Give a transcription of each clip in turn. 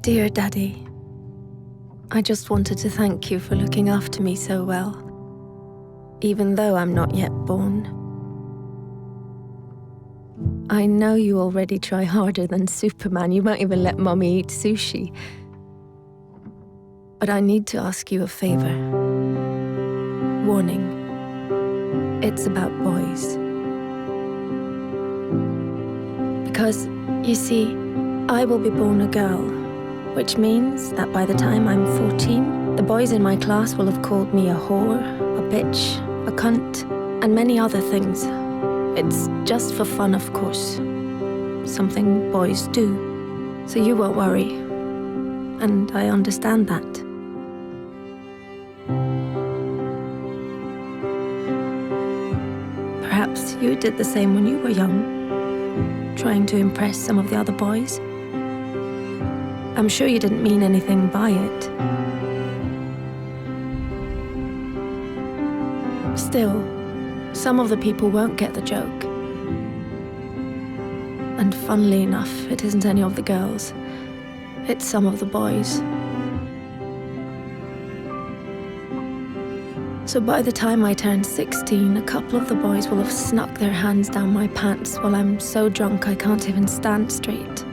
Dear Daddy, I just wanted to thank you for looking after me so well, even though I'm not yet born. I know you already try harder than Superman. You won't even let Mommy eat sushi. But I need to ask you a favor. Warning. It's about boys. Because, you see, I will be born a girl, which means that by the time I'm 14, the boys in my class will have called me a whore, a bitch, a cunt, and many other things. It's just for fun, of course. Something boys do. So you won't worry. And I understand that. Perhaps you did the same when you were young, trying to impress some of the other boys. I'm sure you didn't mean anything by it. Still, some of the people won't get the joke. And funnily enough, it isn't any of the girls. It's some of the boys. So by the time I turn 16, a couple of the boys will have snuck their hands down my pants while I'm so drunk I can't even stand straight.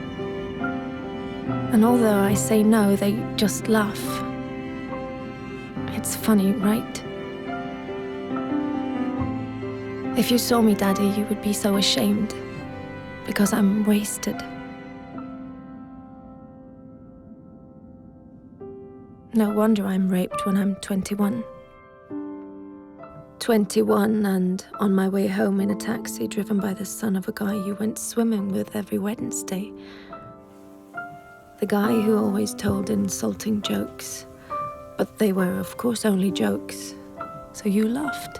And although I say no, they just laugh. It's funny, right? If you saw me, Daddy, you would be so ashamed, because I'm wasted. No wonder I'm raped when I'm 21. 21 and on my way home in a taxi driven by the son of a guy you went swimming with every Wednesday. The guy who always told insulting jokes. But they were, of course, only jokes. So you laughed.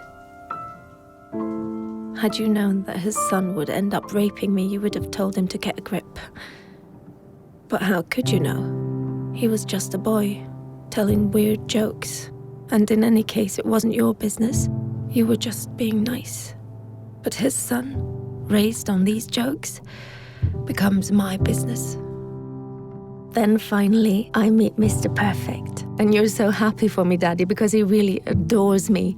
Had you known that his son would end up raping me, you would have told him to get a grip. But how could you know? He was just a boy, telling weird jokes. And in any case, it wasn't your business. You were just being nice. But his son, raised on these jokes, becomes my business. Then finally, I meet Mr. Perfect. And you're so happy for me, Daddy, because he really adores me.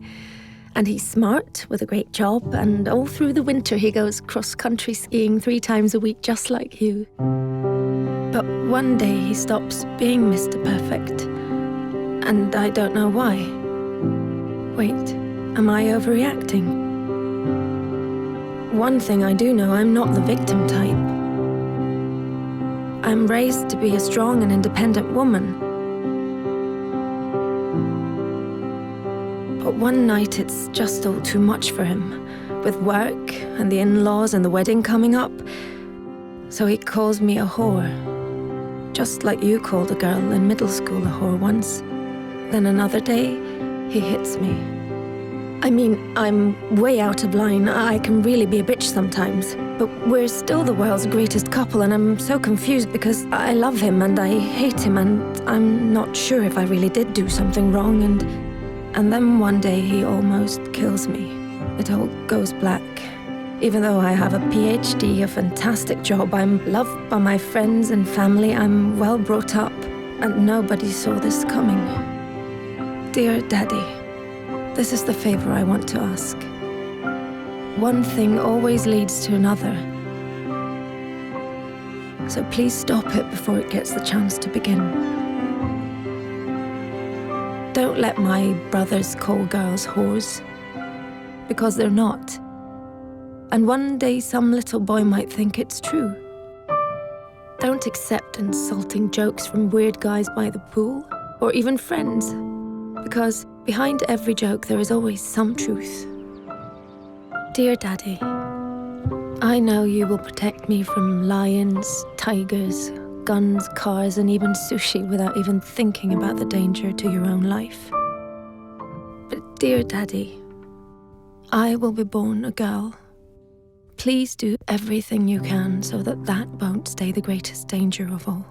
And he's smart, with a great job, and all through the winter he goes cross-country skiing 3 times a week, just like you. But one day he stops being Mr. Perfect. And I don't know why. Wait, am I overreacting? One thing I do know, I'm not the victim type. I'm raised to be a strong and independent woman. But one night it's just all too much for him, with work and the in-laws and the wedding coming up. So he calls me a whore, just like you called a girl in middle school a whore once. Then another day, he hits me. I mean, I'm way out of line. I can really be a bitch sometimes. But we're still the world's greatest couple, and I'm so confused because I love him and I hate him, and I'm not sure if I really did do something wrong, and then one day he almost kills me. It all goes black. Even though I have a PhD, a fantastic job, I'm loved by my friends and family, I'm well brought up, and nobody saw this coming. Dear Daddy, this is the favor I want to ask. One thing always leads to another. So please stop it before it gets the chance to begin. Don't let my brothers call girls whores, because they're not. And one day some little boy might think it's true. Don't accept insulting jokes from weird guys by the pool, or even friends. Because behind every joke there is always some truth. Dear Daddy, I know you will protect me from lions, tigers, guns, cars, and even sushi without even thinking about the danger to your own life. But dear Daddy, I will be born a girl. Please do everything you can so that that won't stay the greatest danger of all.